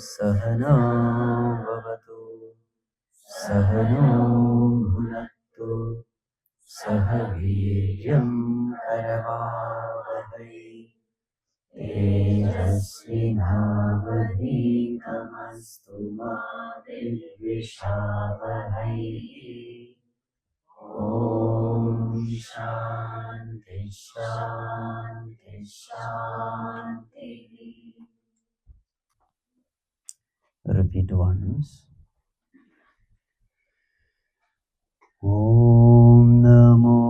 सहना भवतु सहनो भुनक्तु सह वीर्यं करवावहै तेजस्विनावधीतमस्तु मा विद्विषावहै। ॐ शान्ति शान्ति शान्तिः। Repeat once. Om Namo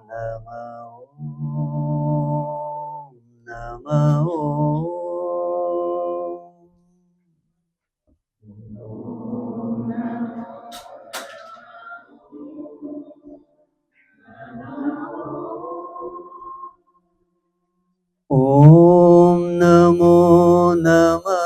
Namo Namo Om Namo Namo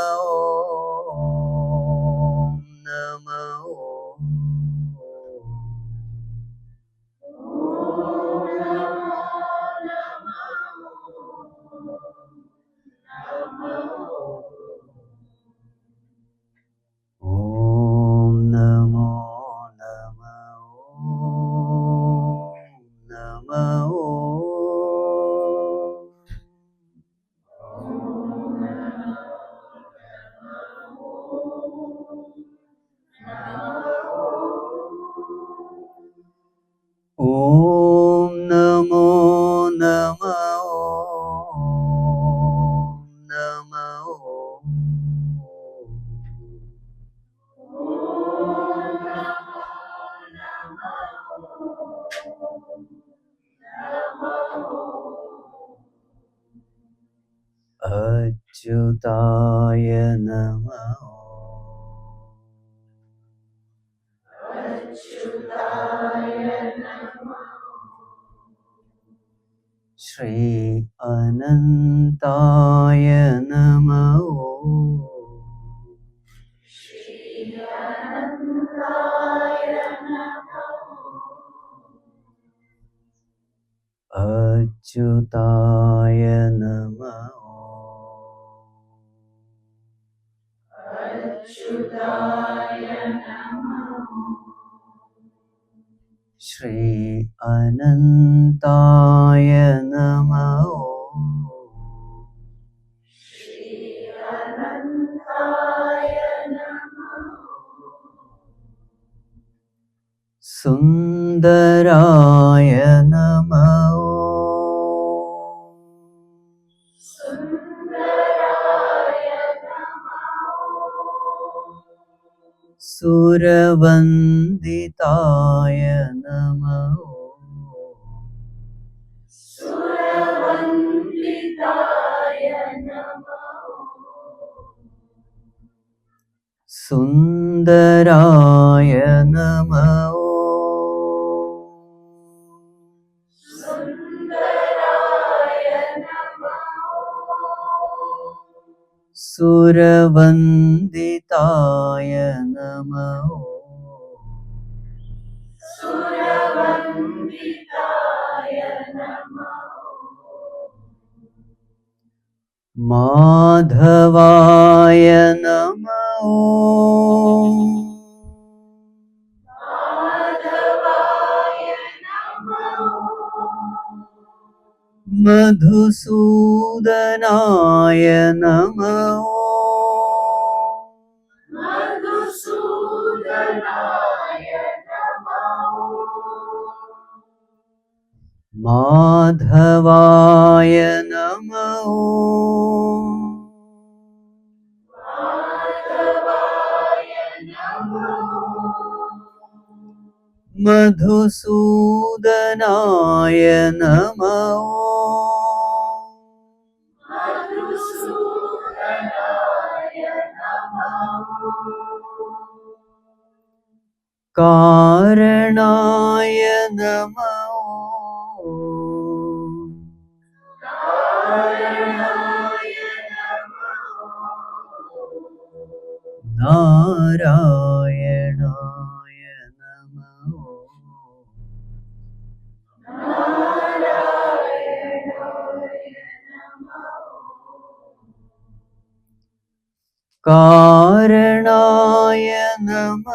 Om Namo Namo Om Namo Namo Achyutaya Namo Shri Anantaya Namo Achyutaya Namo Shri Anantaya Namo Sundaraya Namo Suravanditaya Namo Sundaraya Namo Suravanditaya Namo Madhavaya Namo Madhusudanaya Namo Madhavaya Namo Madhusudanaya Namo Karanaya Namo Narayanaya Namo कारणय नमः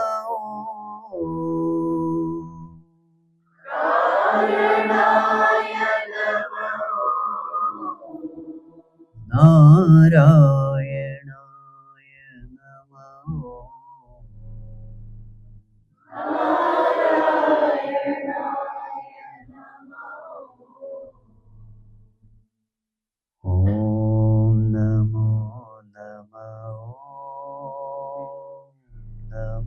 नारायणाय नमः ॐ नमो नमः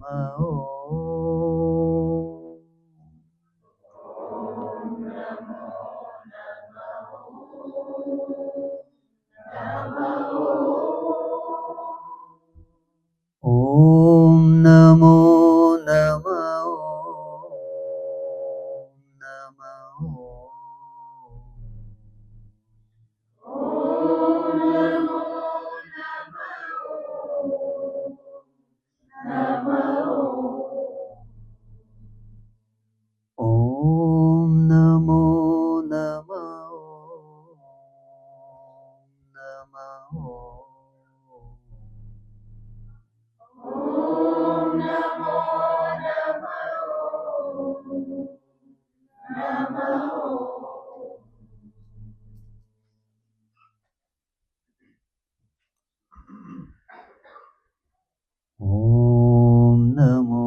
नमः ॐ नमो नमः नमः ॐ नमो नमः नमः ॐ नमो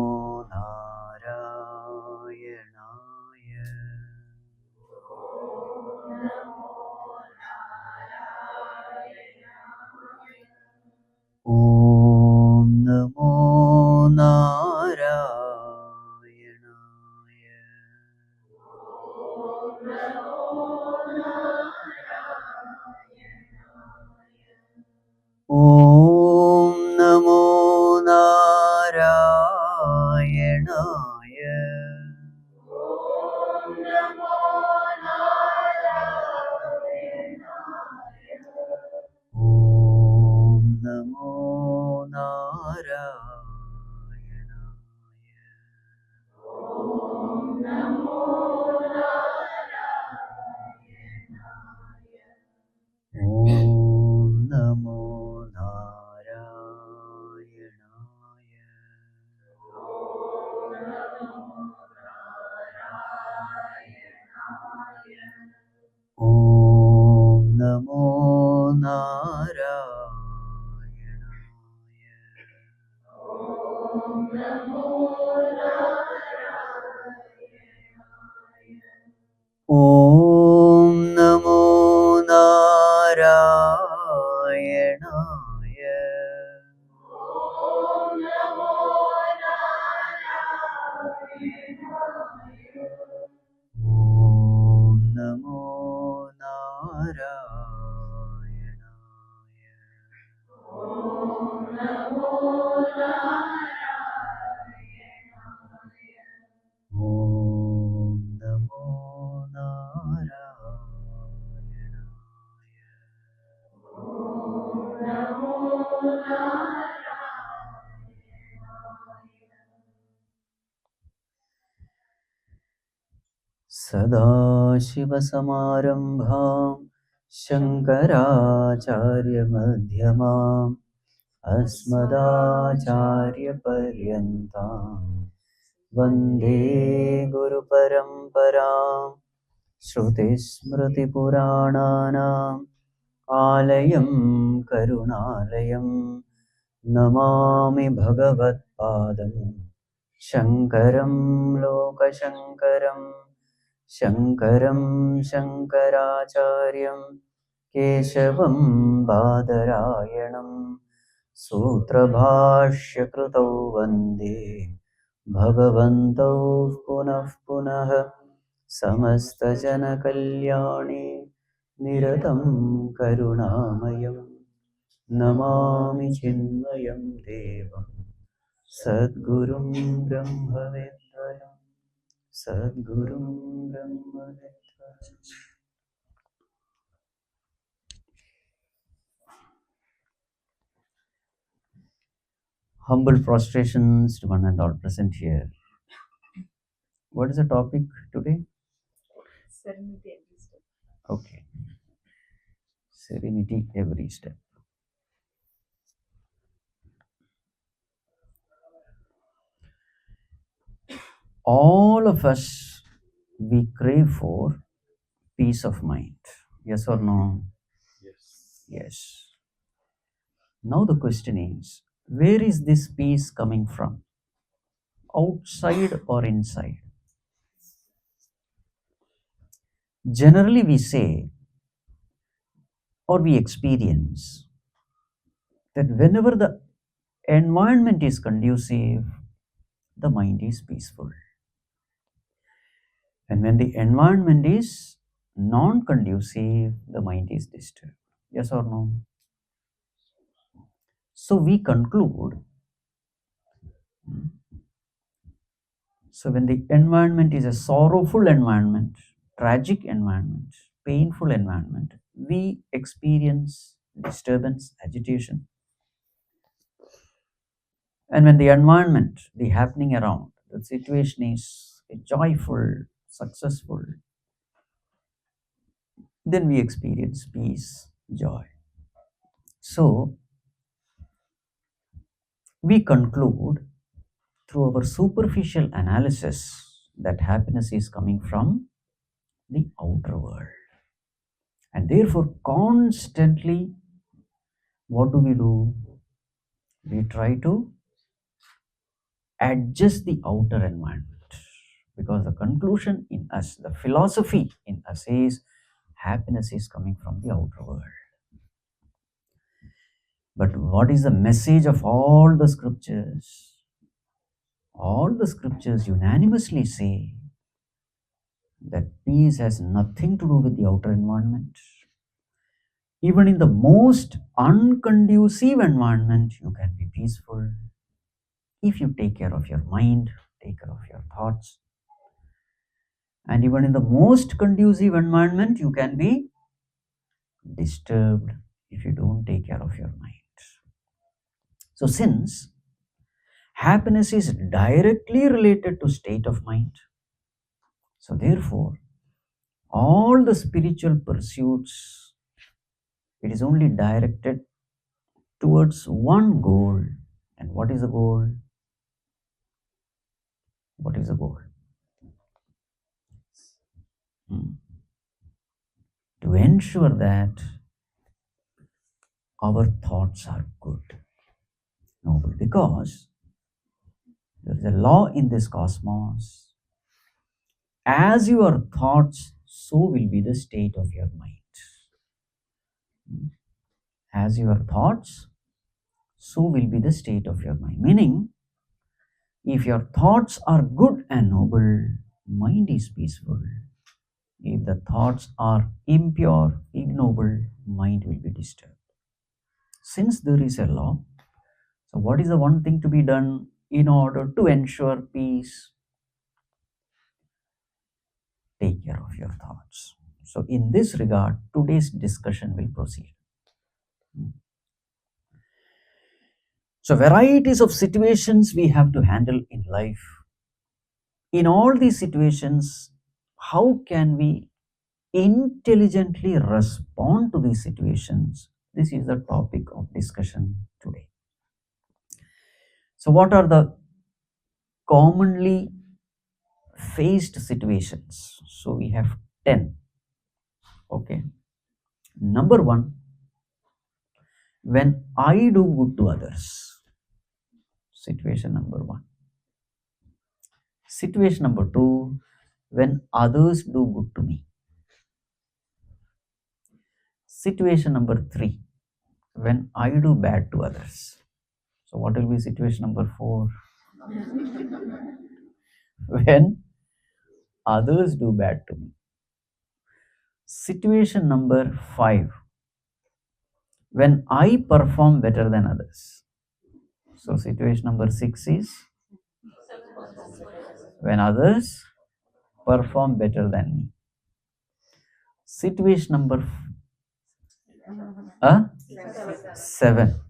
नारायणाय ॐ नमो नारायणाय ॐ नमो नारायणाय ॐ नमो नारायणाय ॐ नमो नारायणाय ॐ नमो नारायणाय ॐ नमो नारायणाय ॐ नमो नारायणाय ॐ नमो नारायणाय सदाशिवसमारम्भां शङ्कराचार्यमध्यमाम् अस्मदाचार्यपर्यन्तां वन्दे गुरुपरम्परां श्रुतिस्मृतिपुराणानाम् आलयं करुणालयं नमामि भगवत्पादं शङ्करं लोकशङ्करं शङ्करं शङ्कराचार्यं केशवं बादरायणं सूत्रभाष्यकृतौ वन्दे भगवन्तौ पुनः पुनः समस्तजनकल्याणे निरतं करुणामयं नमामि चिन्मयं देवं सद्गुरुं ब्रह्मविद्वरं सद्गुरुं ब्रह्मविद्वरम्. Humble prostrations to one and all present here. What is the topic today? Serenity every step. Okay. Serenity every step. All of us, we crave for peace of mind. Yes or no? Yes. Now the question is, where is this peace coming from? Outside or inside? Generally we say or we experience that whenever the environment is conducive, the mind is peaceful. And when the environment is non-conducive, the mind is disturbed. Yes or no? So we conclude, so when the environment is a sorrowful environment, tragic environment, painful environment, we experience disturbance, agitation. And when the environment, the happening around, the situation is joyful, successful, then we experience peace, joy. So we conclude through our superficial analysis that happiness is coming from the outer world. And therefore, constantly, what do? We try to adjust the outer environment. Because the conclusion in us, the philosophy in us is happiness is coming from the outer world. But what is the message of all the scriptures? All the scriptures unanimously say that peace has nothing to do with the outer environment. Even in the most unconducive environment, you can be peaceful if you take care of your mind, take care of your thoughts. And even in the most conducive environment, you can be disturbed if you don't take care of your mind. So since happiness is directly related to state of mind, so therefore, all the spiritual pursuits, it is only directed towards one goal. And what is the goal? What is the goal? To ensure that our thoughts are good, noble, because there is a law in this cosmos. As your thoughts, so will be the state of your mind. As your thoughts, so will be the state of your mind. Meaning, if your thoughts are good and noble, mind is peaceful. If the thoughts are impure, ignoble, mind will be disturbed. Since there is a law, so what is the one thing to be done in order to ensure peace? Take care of your thoughts. So in this regard, today's discussion will proceed. So varieties of situations we have to handle in life. In all these situations, how can we intelligently respond to these situations? This is the topic of discussion today. So what are the commonly faced situations? So we have 10. Okay. Number 1, when I do good to others. Situation number 1. Situation number 2, when others do good to me. Situation number 3, when I do bad to others. So what will be situation number 4? When others do bad to me. Situation number 5, when I perform better than others. So situation number 6 is when others perform better than me. Situation number 7,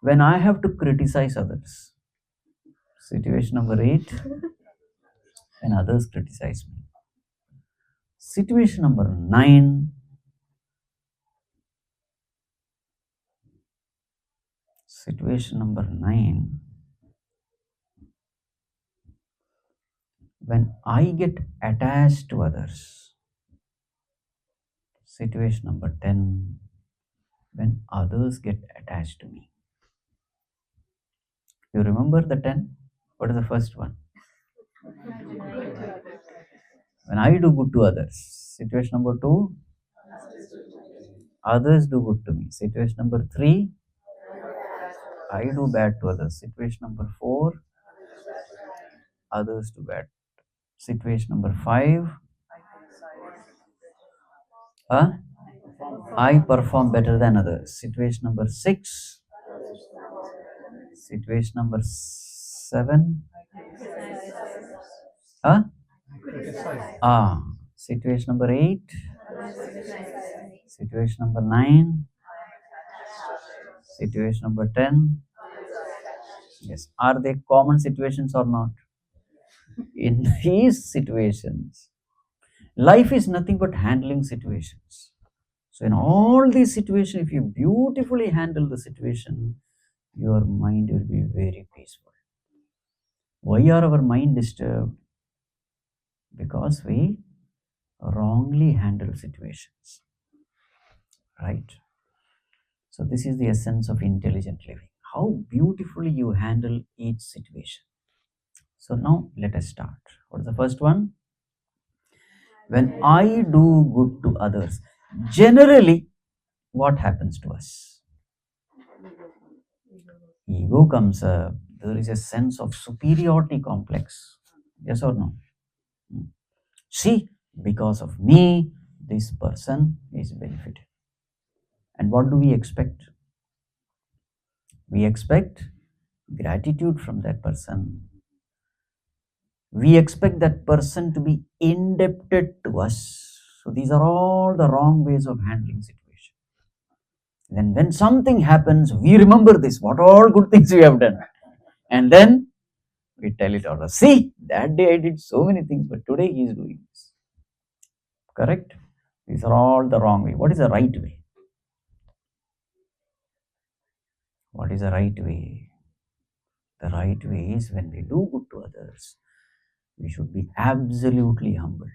when I have to criticize others. Situation number 8, when others criticize me. Situation number 9, situation number 9, When I get attached to others. Situation number 10. When others get attached to me. You remember the 10? What is the first one? When I do good to others. Situation number 2. Others do good to me. Situation number 3. I do bad to others. Situation number 4. Others do bad. Situation number 5. I perform better than others. Situation number 6. Situation number 7. Huh? Situation number 8. Situation number 9. Situation number 10. Yes. Are they common situations or not? In these situations, life is nothing but handling situations. So in all these situations, if you beautifully handle the situation, your mind will be very peaceful. Why are our mind disturbed? Because we wrongly handle situations. Right? So this is the essence of intelligent living. How beautifully you handle each situation. So now let us start. What is the first one? When I do good to others, generally what happens to us? Ego comes up. There is a sense of superiority complex. Yes or no? See, because of me, this person is benefited. And what do we expect? We expect gratitude from that person. We expect that person to be indebted to us. So these are all the wrong ways of handling situation. Then when something happens, we remember this, what all good things we have done. And then we tell it out. See, that day I did so many things, but today he is doing this. Correct? These are all the wrong way. What is the right way? What is the right way? The right way is when we do good to others, we should be absolutely humble.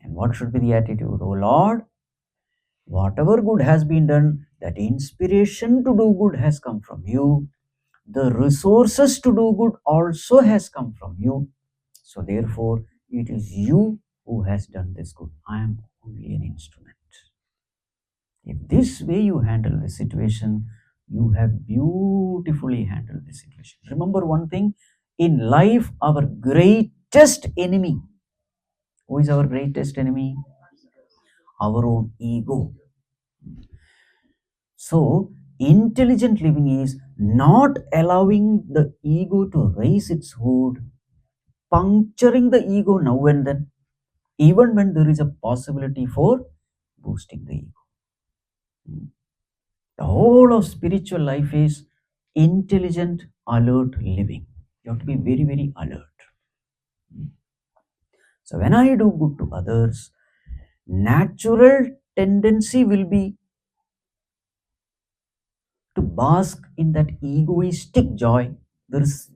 And what should be the attitude? Oh Lord, whatever good has been done, that inspiration to do good has come from you. The resources to do good also has come from you. So therefore, it is you who has done this good. I am only an instrument. If this way you handle the situation, you have beautifully handled the situation. Remember one thing, in life, our greatest enemy, who is our greatest enemy? Our own ego. So, intelligent living is not allowing the ego to raise its hood, puncturing the ego now and then, even when there is a possibility for boosting the ego. The whole of spiritual life is intelligent, alert living. You have to be very, very alert. So when I do good to others, natural tendency will be to bask in that egoistic joy. There is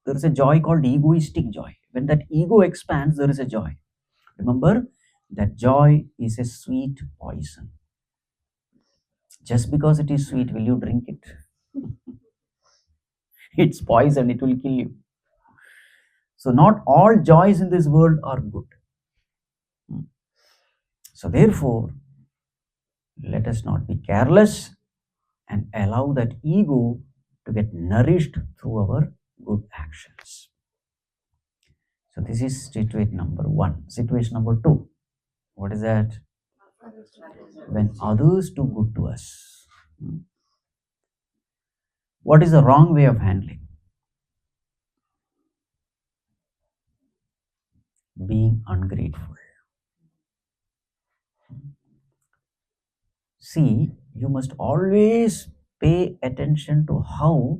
a joy called egoistic joy. When that ego expands, there is a joy. Remember, that joy is a sweet poison. Just because it is sweet, will you drink it? It's poison, it will kill you. So not all joys in this world are good. So therefore, let us not be careless and allow that ego to get nourished through our good actions. So this is situation number 1. Situation number 2. What is that? When others do good to us. What is the wrong way of handling? Being ungrateful. See, you must always pay attention to how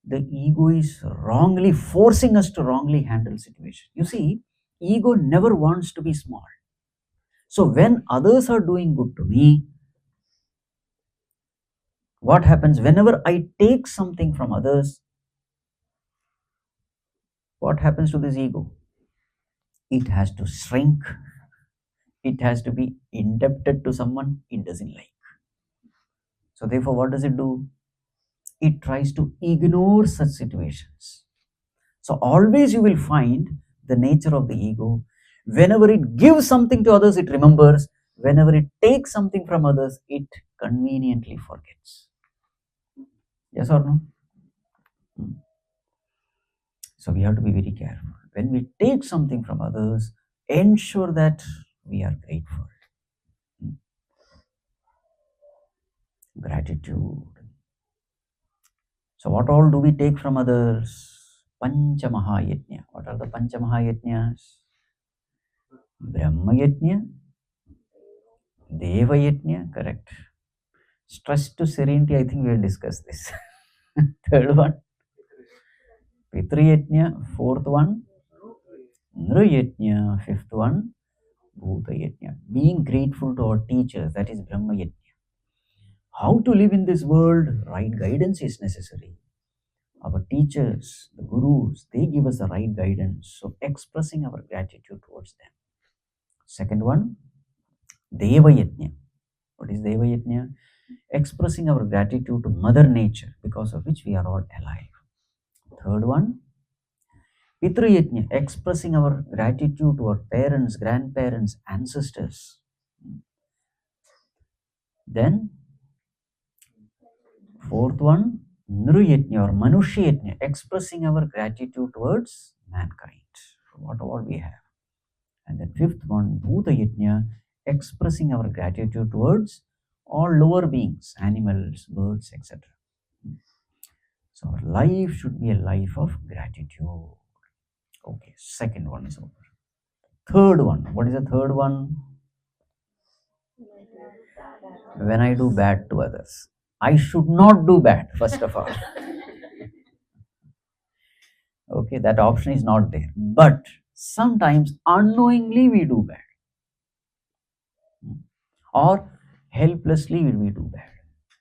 the ego is wrongly forcing us to wrongly handle situation. You see, ego never wants to be small. So when others are doing good to me, what happens whenever I take something from others? What happens to this ego? it has to shrink, it has to be indebted to someone it doesn't like. So therefore, what does it do? It tries to ignore such situations. So always you will find the nature of the ego. Whenever it gives something to others, it remembers. Whenever it takes something from others, it conveniently forgets. Yes or no? So we have to be very careful. When we take something from others, ensure that we are grateful. Gratitude. So what all do we take from others? Pancha Mahayajna. What are the Pancha Mahayajnas? Brahma Yajna, Deva Yajna, correct. Stress to serenity, I think we will discuss this. Third one, Pitri Yajna. Fourth one, Nru Yajna. Fifth one, Bhuta Yajna. Being grateful to our teachers, that is Brahma Yajna. How to live in this world, right guidance is necessary. Our teachers, the gurus, they give us the right guidance. So expressing our gratitude towards them. Second one, Deva Yajna. What is Deva Yajna? Expressing our gratitude to Mother Nature, because of which we are all alive. Third one, Pitru Yajna, expressing our gratitude to our parents, grandparents, ancestors. Then, fourth one, Nru Yajna or Manushya Yajna, expressing our gratitude towards mankind, for what all we have. And then fifth one, Bhuta Yajna, expressing our gratitude towards all lower beings, animals, birds, etc. So our life should be a life of gratitude. Okay, second one is over. Third one, what is the third one? When I do bad to others. I should not do bad, first of all. Okay, that option is not there. But sometimes unknowingly we do bad. Or helplessly we do bad.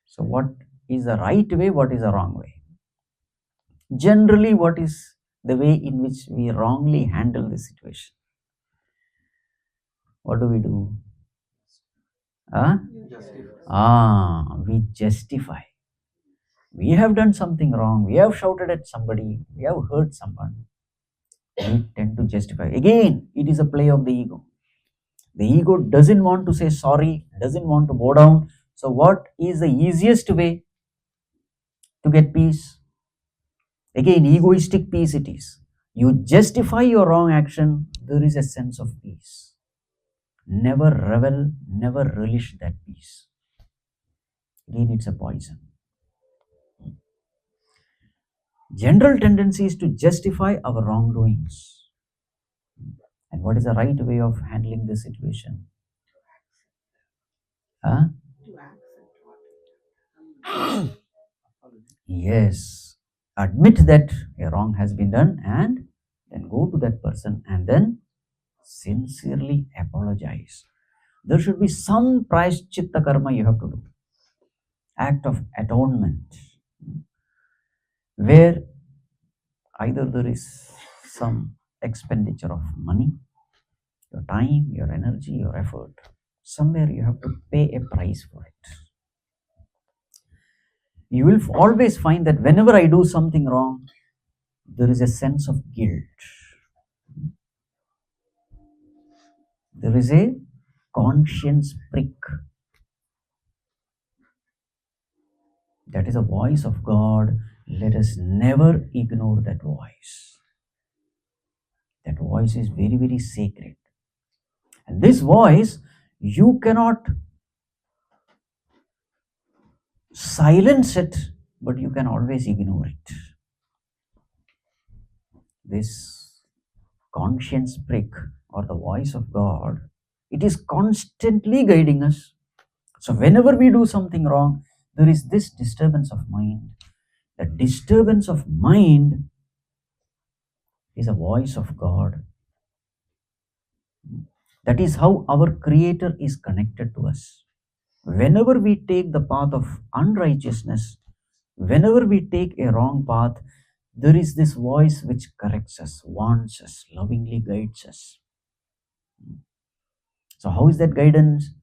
So what is the right way, what is the wrong way? Generally, what is the way in which we wrongly handle the situation? What do we do? We justify. We have done something wrong, we have shouted at somebody, we have hurt someone. We tend to justify. Again, it is a play of the ego. The ego doesn't want to say sorry, doesn't want to bow down. So what is the easiest way to get peace? Again, egoistic peace it is. You justify your wrong action, there is a sense of peace. Never revel, never relish that peace. Again, it's a poison. General tendency is to justify our wrongdoings. And what is the right way of handling this situation? Huh? Yes. Admit that a wrong has been done and then go to that person and then sincerely apologize. There should be some prashchitta karma you have to do. Act of atonement. Where either there is some expenditure of money, your time, your energy, your effort. Somewhere you have to pay a price for it. You will always find that whenever I do something wrong, there is a sense of guilt. There is a conscience prick. That is a voice of God. Let us never ignore that voice. That voice is very, very sacred. And this voice, you cannot silence it, but you can always ignore it. This conscience prick or the voice of God, it is constantly guiding us. So whenever we do something wrong, there is this disturbance of mind. The disturbance of mind is a voice of God. That is how our Creator is connected to us. Whenever we take the path of unrighteousness, whenever we take a wrong path, there is this voice which corrects us, warns us, lovingly guides us. So how is that guidance?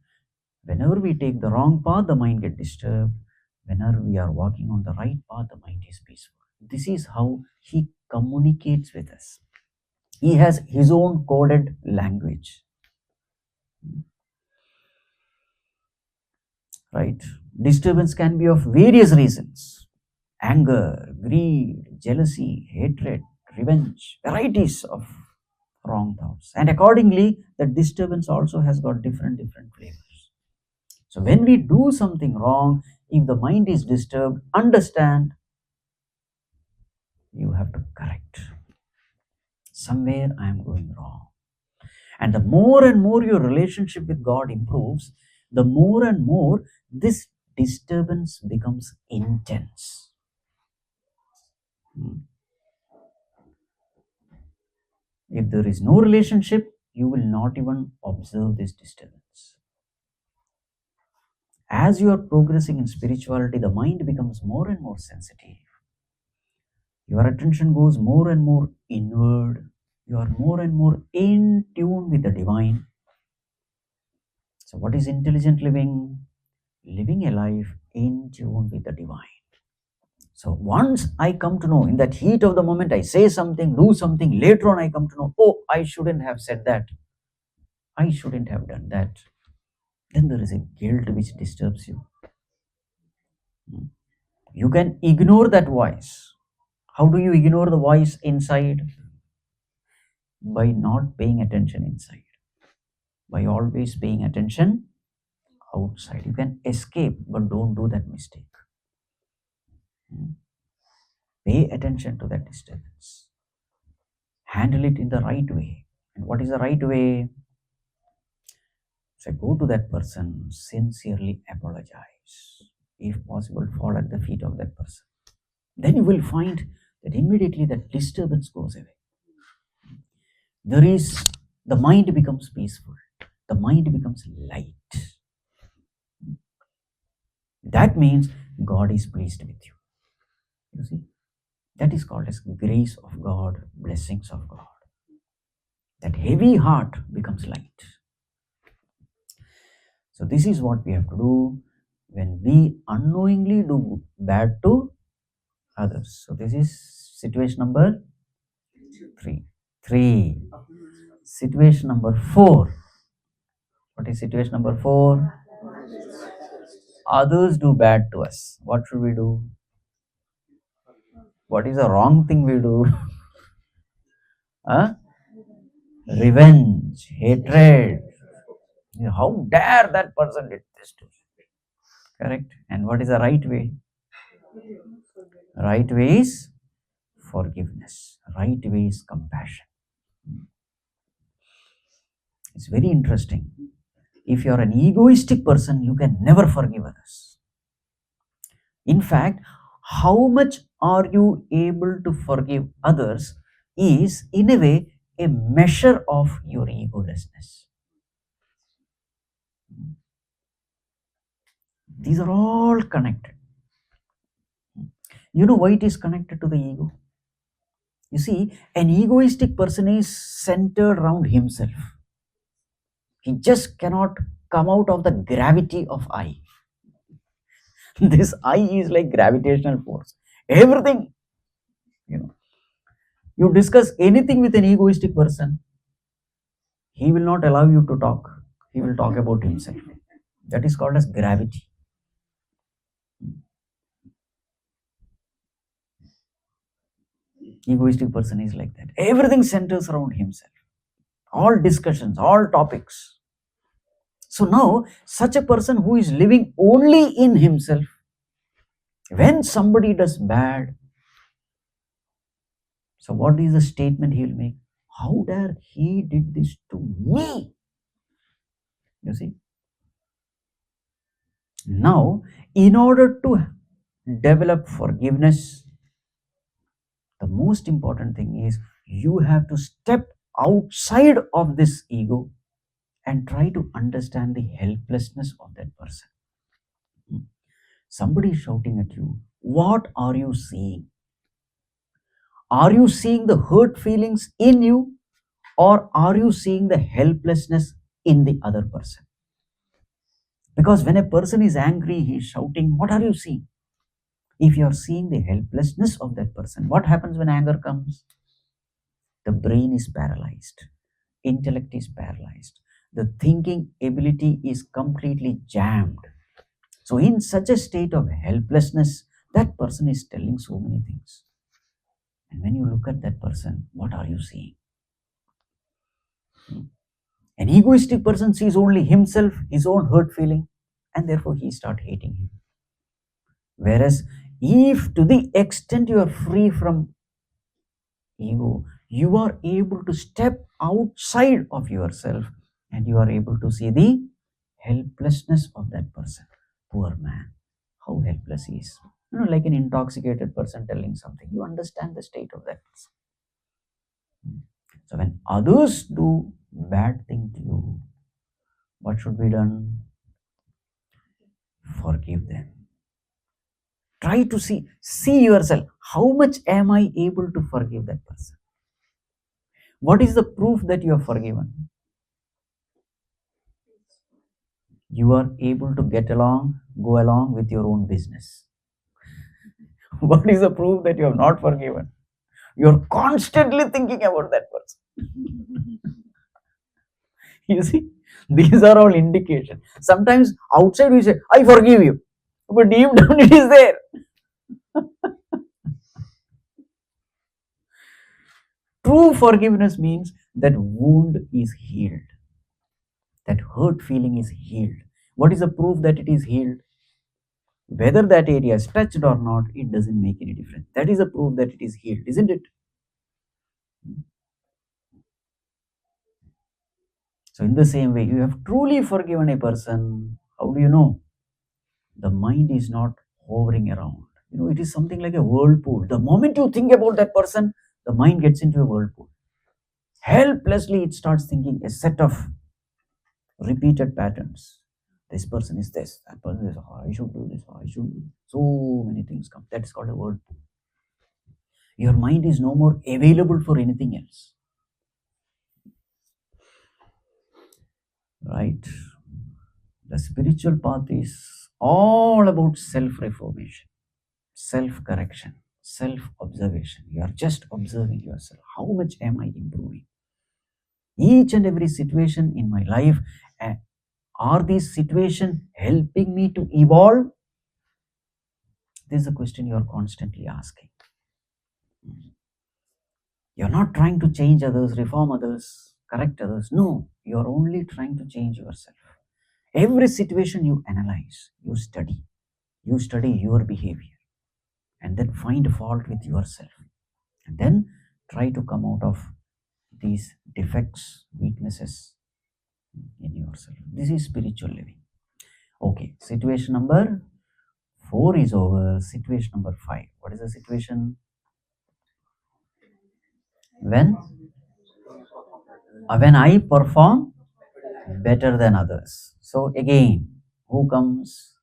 Whenever we take the wrong path, the mind gets disturbed. Whenever we are walking on the right path, the mind is peaceful. This is how he communicates with us. He has his own coded language. Right? Disturbance can be of various reasons: anger, greed, jealousy, hatred, revenge, varieties of wrong thoughts. And accordingly, the disturbance also has got different flavors. So when we do something wrong, if the mind is disturbed, understand you have to correct. Somewhere I am going wrong. And the more and more your relationship with God improves, the more and more this disturbance becomes intense. If there is no relationship, you will not even observe this disturbance. As you are progressing in spirituality, the mind becomes more and more sensitive. Your attention goes more and more inward. You are more and more in tune with the divine. So, what is intelligent living? Living a life in tune with the divine. So, once I come to know, in that heat of the moment, I say something, do something, later on I come to know, oh, I shouldn't have said that. I shouldn't have done that. Then there is a guilt which disturbs you. You can ignore that voice. How do you ignore the voice inside? By not paying attention inside. By always paying attention outside. You can escape, but don't do that mistake. Pay attention to that disturbance. Handle it in the right way. And what is the right way? So go to that person, sincerely apologize. If possible, fall at the feet of that person. Then you will find that immediately that disturbance goes away. The mind becomes peaceful. The mind becomes light. That means God is pleased with you. You see, that is called as grace of God, blessings of God. That heavy heart becomes light. So this is what we have to do when we unknowingly do bad to others. So this is situation number 3. Situation number 4. What is situation number 4? Others do bad to us. What should we do? What is the wrong thing we do? Huh? Revenge, hatred. How dare that person did this to me? Correct? And what is the right way? Right way is forgiveness. Right way is compassion. It's very interesting. If you are an egoistic person, you can never forgive others. In fact, how much are you able to forgive others is, in a way, a measure of your egolessness. These are all connected. You know why it is connected to the ego? You see, an egoistic person is centered around himself. He just cannot come out of the gravity of I. This I is like gravitational force. Everything, you discuss anything with an egoistic person, he will not allow you to talk. He will talk about himself. That is called as gravity. Egoistic person is like that. Everything centers around himself. All discussions, all topics. So now, such a person who is living only in himself, when somebody does bad, so what is the statement he will make? How dare he did this to me? You see? Now, in order to develop forgiveness, the most important thing is you have to step outside of this ego and try to understand the helplessness of that person. Somebody is shouting at you. What are you seeing? Are you seeing the hurt feelings in you, Or are you seeing the helplessness in the other person? Because when a person is angry, he is shouting, what are you seeing? If you are seeing the helplessness of that person, what happens when anger comes? The brain is paralyzed, intellect is paralyzed, the thinking ability is completely jammed. So, in such a state of helplessness, that person is telling so many things. And when you look at that person, what are you seeing? An egoistic person sees only himself, his own hurt feeling, and therefore he starts hating him. Whereas, if to the extent you are free from ego, you are able to step outside of yourself and you are able to see the helplessness of that person. Poor man, how helpless he is. Like an intoxicated person telling something, you understand the state of that person. So when others do bad thing to you, what should be done? Forgive them. Try to see yourself. How much am I able to forgive that person? What is the proof that you are forgiven? You are able to go along with your own business. What is the proof that you have not forgiven? You are constantly thinking about that person. You see, these are all indications. Sometimes outside we say, I forgive you. But deep down it is there. True forgiveness means that wound is healed. That hurt feeling is healed. What is the proof that it is healed? Whether that area is touched or not, it doesn't make any difference. That is a proof that it is healed, isn't it? So, in the same way, you have truly forgiven a person. How do you know? The mind is not hovering around. It is something like a whirlpool. The moment you think about that person, the mind gets into a whirlpool. Helplessly, it starts thinking a set of repeated patterns. This person is this, that person is, oh, I should do this, oh, I should do this. So many things come. That is called a whirlpool. Your mind is no more available for anything else. Right? The spiritual path is all about self-reformation, self-correction, self-observation. You are just observing yourself. How much am I improving? Each and every situation in my life, are these situations helping me to evolve? This is a question you are constantly asking. You're not trying to change others, reform others, correct others. No, you're only trying to change yourself. Every situation you analyze, you study your behavior, and then find fault with yourself. And then try to come out of these defects, weaknesses in yourself. This is spiritual living. Okay, situation number 4 is over. Situation number 5. What is the situation? When I perform better than others. So again, who comes?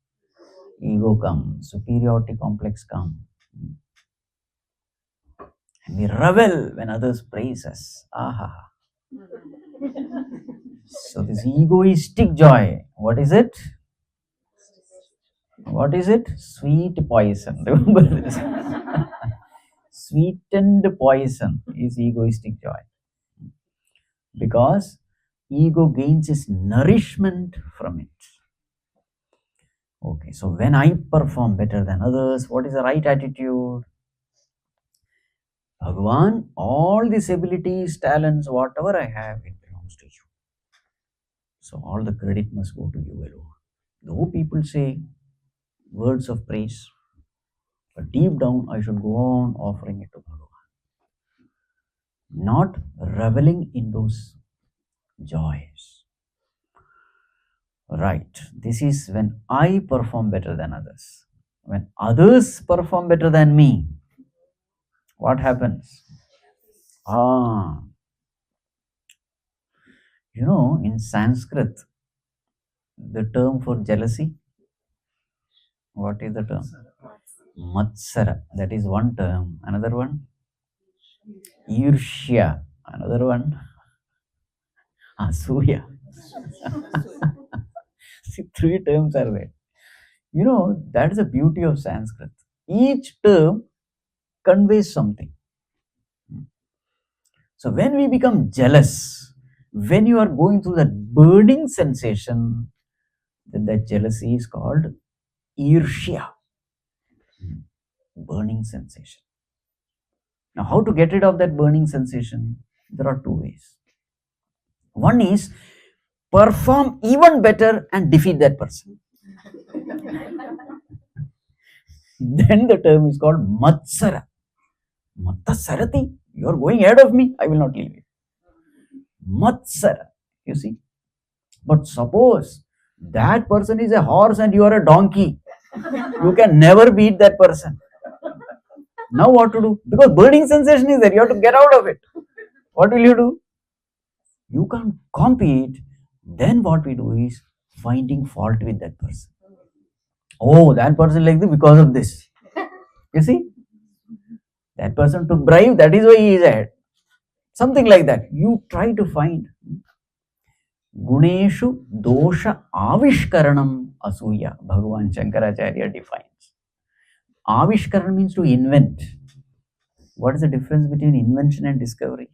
Ego comes, superiority complex comes. And we revel when others praise us. Aha. So this egoistic joy, what is it? What is it? Sweet poison. Remember this. Sweetened poison is egoistic joy. Because ego gains its nourishment from it. Okay, so when I perform better than others, what is the right attitude? Bhagavan, all these abilities, talents, whatever I have, it belongs to you. So all the credit must go to you alone. Though people say words of praise, but deep down I should go on offering it to Bhagavan. Not reveling in those joys. Right. This is when I perform better than others. When others perform better than me, what happens? In Sanskrit, the term for jealousy, what is the term? Matsara. That is one term. Another one? Irshya. Another one? Asuya. See, three terms are there. That is the beauty of Sanskrit. Each term conveys something. So when we become jealous, when you are going through that burning sensation, then that jealousy is called irshya. Burning sensation. Now, how to get rid of that burning sensation? There are two ways. One is perform even better and defeat that person. Then the term is called matsara. Mattasarati. You are going ahead of me. I will not leave you. Matsara. You see. But suppose that person is a horse and you are a donkey. You can never beat that person. Now what to do? Because burning sensation is there. You have to get out of it. What will you do? You can't compete. Then what we do is finding fault with that person. Oh, that person like this because of this. You see? That person took bribe, that is why he is ahead. Something like that. You try to find Guneshu dosha avishkaranam asuya. Bhagavan Shankaracharya defines. Avishkaran means to invent. What is the difference between invention and discovery?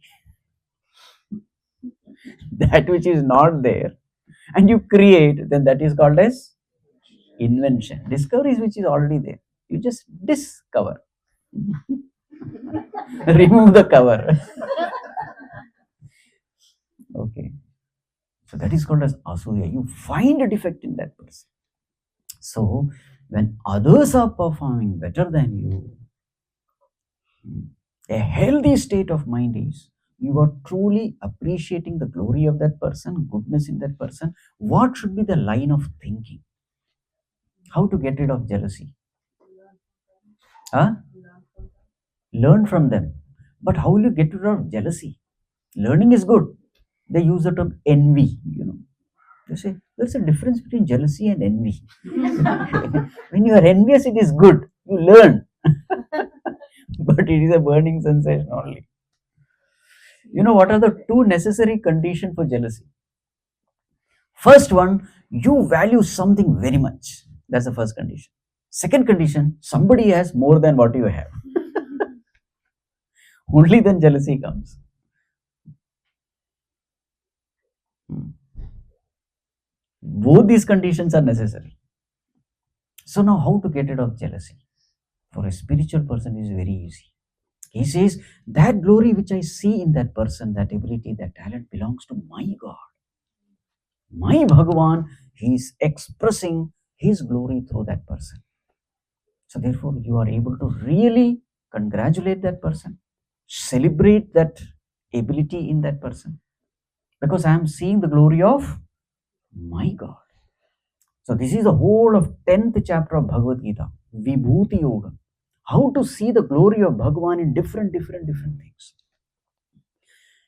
That which is not there and you create, then that is called as invention. Discovery is which is already there. You just discover. Remove the cover. Okay. So that is called as asuya. You find a defect in that person. So when others are performing better than you, a healthy state of mind is you are truly appreciating the glory of that person, goodness in that person. What should be the line of thinking? How to get rid of jealousy? Huh? Learn from them. But how will you get rid of jealousy? Learning is good. They use the term envy. They say there's a difference between jealousy and envy. When you are envious, it is good. You learn. But it is a burning sensation only. What are the two necessary conditions for jealousy? First one, you value something very much. That's the first condition. Second condition, somebody has more than what you have. Only then jealousy comes. Both these conditions are necessary. So now how to get rid of jealousy? For a spiritual person is very easy. He says, that glory which I see in that person, that ability, that talent belongs to my God. My Bhagavan, he is expressing his glory through that person. So therefore, you are able to really congratulate that person, celebrate that ability in that person. Because I am seeing the glory of my God. So this is the whole of 10th chapter of Bhagavad Gita, Vibhuti Yoga. How to see the glory of Bhagavan in different things.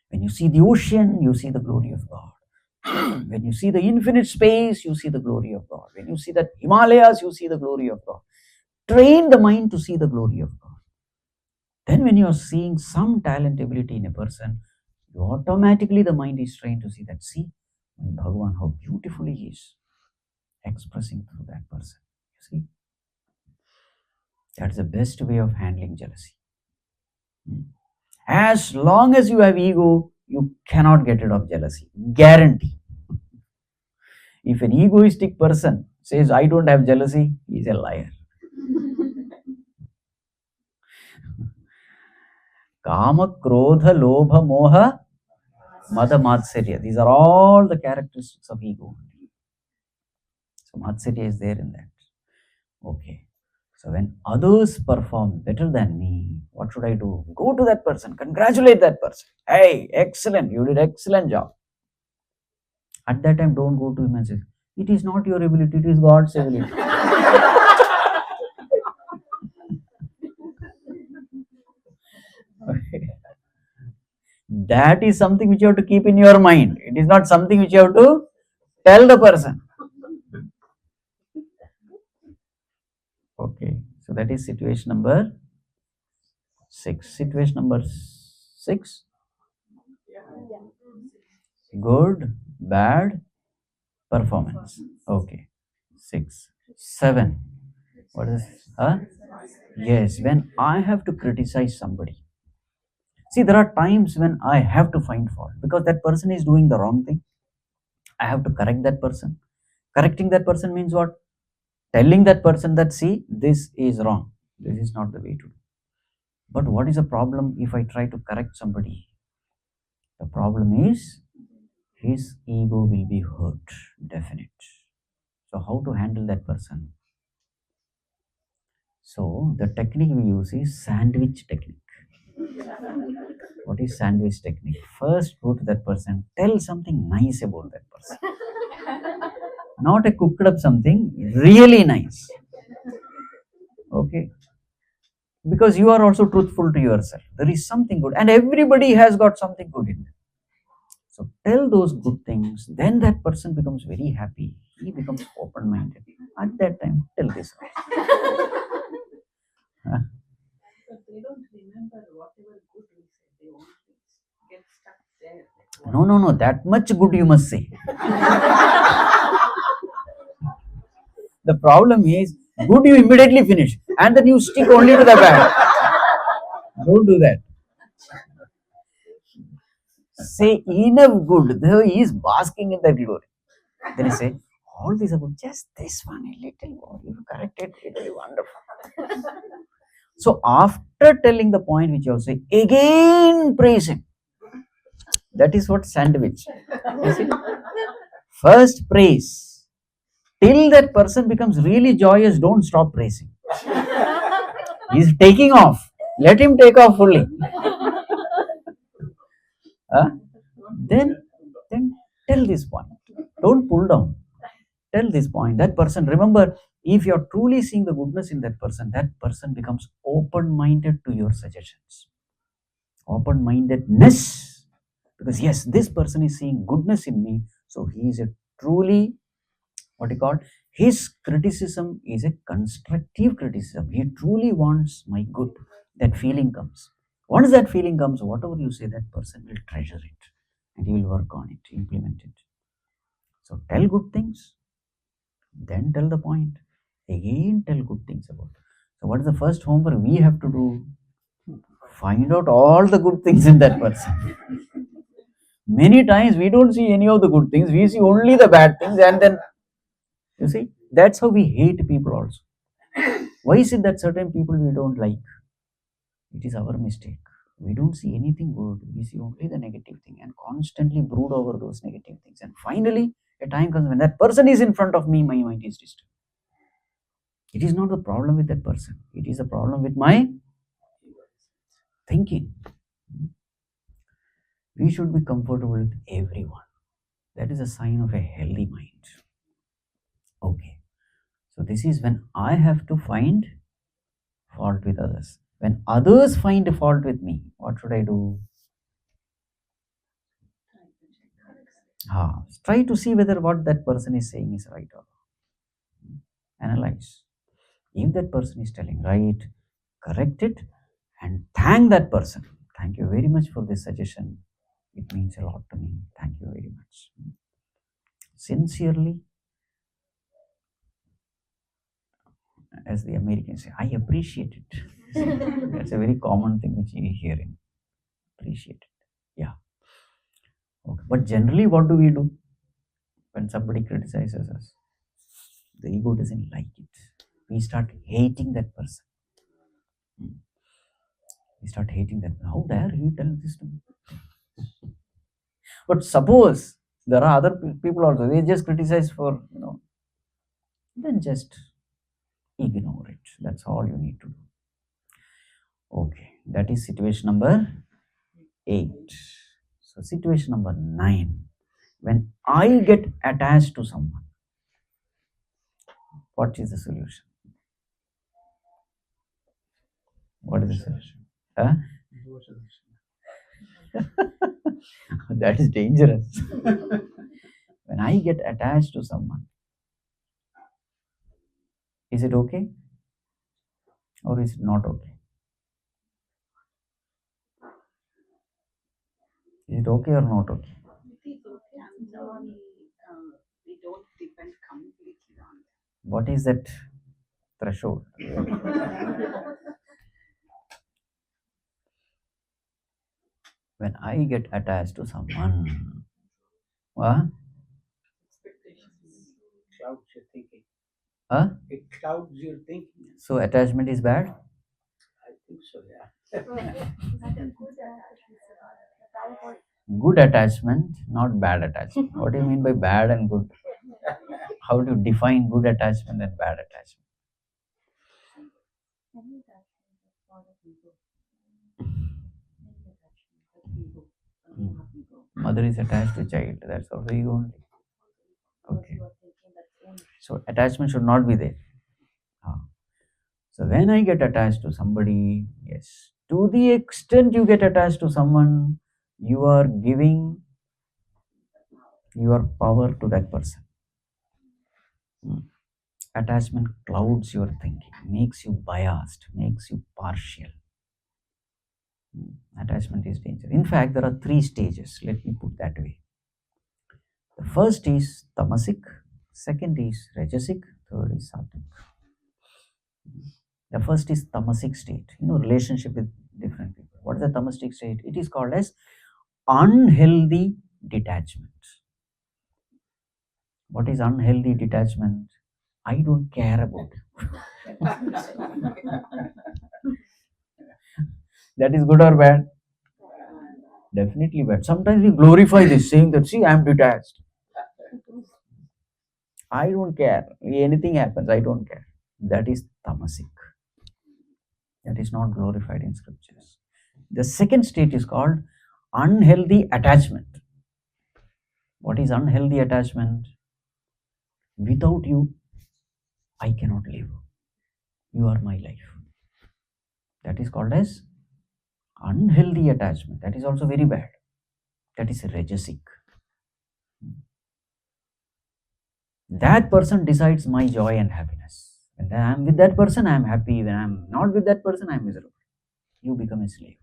When you see the ocean, you see the glory of God. When you see the infinite space, you see the glory of God. When you see the Himalayas, you see the glory of God. Train the mind to see the glory of God. Then when you are seeing some talent, ability in a person, you automatically the mind is trained to see that, see, my Bhagavan, how beautifully he is expressing through that person. You see? That's the best way of handling jealousy. As long as you have ego, you cannot get rid of jealousy. Guarantee. If an egoistic person says, I don't have jealousy, he is a liar. Kama, Krodha, Lobha, Moha, Mada, Matsarya. These are all the characteristics of ego. So Matsarya is there in that. Okay. So when others perform better than me, what should I do? Go to that person, congratulate that person. Hey, excellent, you did excellent job. At that time, don't go to him and say, it is not your ability, it is God's ability. Okay. That is something which you have to keep in your mind. It is not something which you have to tell the person. Okay, so that is situation number 6. Situation number 6. Good, bad, performance. Okay. 6, 7. What is huh? Yes, when I have to criticize somebody. See, there are times when I have to find fault because that person is doing the wrong thing. I have to correct that person. Correcting that person means what? Telling that person that, see, this is wrong. This is not the way to do. But what is the problem if I try to correct somebody? The problem is his ego will be hurt, definite. So how to handle that person? So the technique we use is sandwich technique. What is sandwich technique? First go to that person, tell something nice about that person. Not a cooked up something, really nice. Okay. Because you are also truthful to yourself. There is something good, and everybody has got something good in them. So tell those good things, then that person becomes very happy. He becomes open minded. At that time, tell this. Huh? But they don't remember whatever good we say. They only get stuck there. No. That much good you must say. The problem is, good you immediately finish, and then you stick only to the bad. Don't do that. Say enough good, though he is basking in that glory. Then he say, all these about just this one, a little more. You corrected, it will be wonderful. So after telling the point which you say, again praise him. That is what sandwich. You see? First praise. Till that person becomes really joyous, don't stop praising. He's taking off. Let him take off fully. Huh? Then tell this point. Don't pull down. Tell this point. That person, remember, if you're truly seeing the goodness in that person becomes open-minded to your suggestions. Open-mindedness. Because yes, this person is seeing goodness in me. So he is a truly, what you call, his criticism is a constructive criticism. He truly wants my good. That feeling comes. Once that feeling comes, whatever you say, that person will treasure it and he will work on it, implement it. So tell good things, then tell the point. Again, tell good things about it. So, what is the first homework we have to do? Find out all the good things in that person. Many times we don't see any of the good things, we see only the bad things, and then you see that's how we hate people also. Why is it that certain people we don't like? It is our mistake. We don't see anything good, we see only the negative thing and constantly brood over those negative things. And finally, a time comes when that person is in front of me, my mind is disturbed. It is not the problem with that person, it is a problem with my thinking. We should be comfortable with everyone. That is a sign of a healthy mind. Okay. So this is when I have to find fault with others. When others find fault with me, what should I do? Try to see whether what that person is saying is right or wrong. Analyze. If that person is telling right, correct it and thank that person. Thank you very much for this suggestion. It means a lot to me. Thank you very much. Sincerely, as the Americans say, I appreciate it. That's a very common thing which you hear in. Appreciate it. Yeah. Okay. But generally, what do we do when somebody criticizes us? The ego doesn't like it. We start hating that person. We start hating that. How dare he tell this to me? But suppose there are other people also, they just criticize for, then just ignore it. That's all you need to do. Okay, that is situation number 8. So, situation number 9. When I get attached to someone, what is the solution? What is the solution? Huh? That is dangerous. When I get attached to someone, is it okay or is it not okay? Is it okay or not okay? It is okay. We don't depend completely on them. What is that threshold? When I get attached to someone, Expectations. Clouds your thinking. Huh? It clouds your thinking. So attachment is bad? I think so, yeah. Good attachment, not bad attachment. What do you mean by bad and good? How do you define good attachment and bad attachment? Mother is attached to child, that's also ego only. Okay. So attachment should not be there. So when I get attached to somebody, yes, to the extent you get attached to someone, you are giving your power to that person. Attachment clouds your thinking, makes you biased, makes you partial. Attachment is dangerous. In fact, there are 3 stages. Let me put that way. The first is tamasic, second is rajasic, third is sattvic. The first is tamasic state, relationship with different people. What is the tamasic state? It is called as unhealthy detachment. What is unhealthy detachment? I don't care about it. That is good or bad? Definitely bad. Sometimes we glorify this, saying that, see, I am detached. I don't care. Anything happens, I don't care. That is tamasic. That is not glorified in scriptures. The second state is called unhealthy attachment. What is unhealthy attachment? Without you, I cannot live. You are my life. That is called as unhealthy attachment. That is also very bad. That is rajasic. That person decides my joy and happiness. When I am with that person, I am happy. When I am not with that person, I am miserable. You become a slave.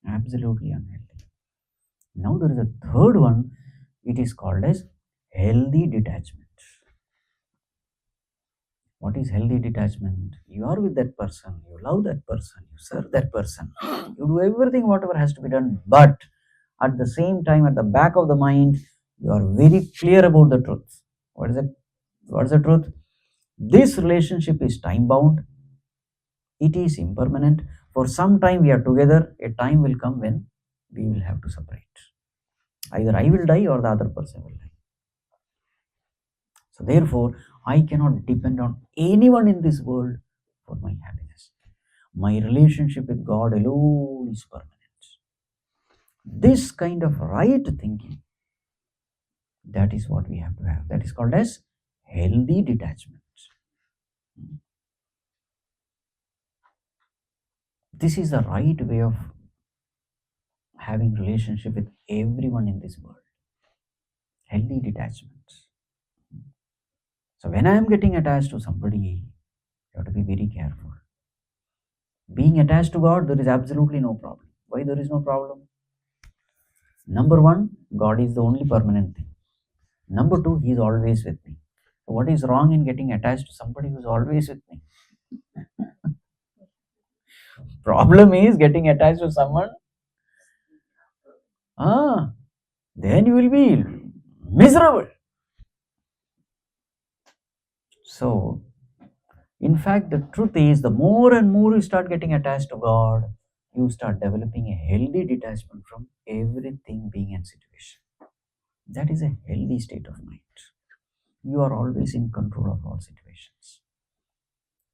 Absolutely unhealthy. Now there is a third one. It is called as healthy detachment. What is healthy detachment? You are with that person, you love that person, you serve that person, you do everything whatever has to be done, but at the same time, at the back of the mind, you are very clear about the truth. What is it? What is the truth? This relationship is time bound, it is impermanent. For some time we are together, a time will come when we will have to separate. Either I will die or the other person will die. So therefore, I cannot depend on anyone in this world for my happiness. My relationship with God alone is permanent. This kind of right thinking, that is what we have to have. That is called as healthy detachment. This is the right way of having relationship with everyone in this world. Healthy detachment. So when I am getting attached to somebody, you have to be very careful. Being attached to God, there is absolutely no problem. Why there is no problem? Number one, God is the only permanent thing. Number two, He is always with me. So what is wrong in getting attached to somebody who is always with me? Problem is getting attached to someone, then you will be miserable. So, in fact, the truth is, the more and more you start getting attached to God, you start developing a healthy detachment from everything, being and situation. That is a healthy state of mind. You are always in control of all situations.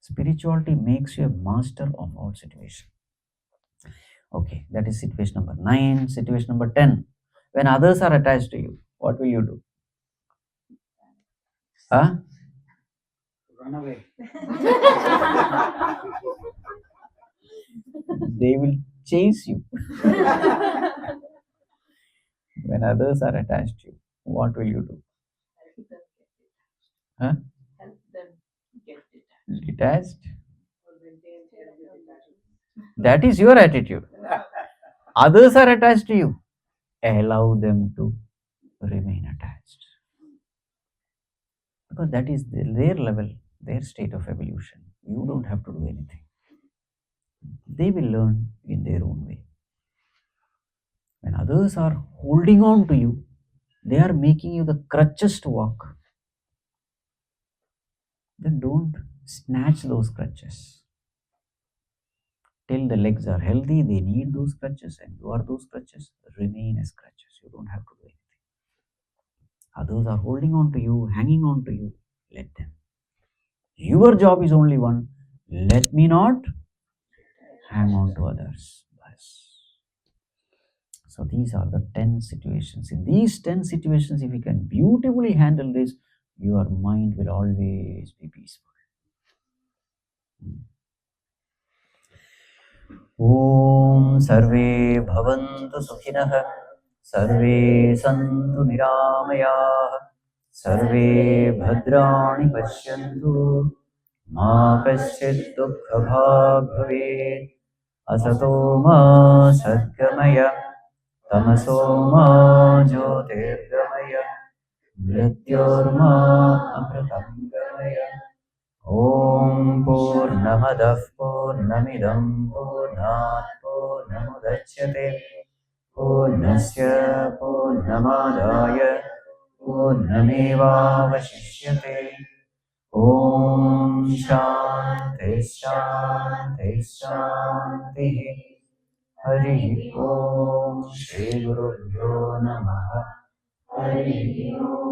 Spirituality makes you a master of all situations. Okay, that is situation number 9. Situation number 10. When others are attached to you, what will you do? Huh? Run away. They will chase you. When others are attached to you, what will you do? Huh? Help them get Detached? That is your attitude. Others are attached to you. Allow them to remain attached. Because that is their level, their state of evolution. You don't have to do anything. They will learn in their own way. When others are holding on to you, they are making you the crutches to walk. Then don't snatch those crutches. Till the legs are healthy, they need those crutches, and you are those crutches. Remain as crutches. You don't have to do anything. Others are holding on to you, hanging on to you. Let them. Your job is only one. Let me not hang on to others. Bas. So these are the 10 situations. In these 10 situations, if you can beautifully handle this, your mind will always be peaceful. Om Sarve Bhavantu Sukhinah Sarve Santu Niramayah Sarve Bhadrani Pashyantu Ma Kaschid Dukkha Bhag Bhavet Asato Ma Sadgamaya Tamaso Ma Jyotirgamaya Mrityorma Amritangamaya Om Purnamadah Purnamidam Purnat Purnamudachyate Purnasya Purnamadaya Purnamevavashishyate Om Shanti Shanti Shanti Hari Om Shri Gurubhyo Namaha Hari Om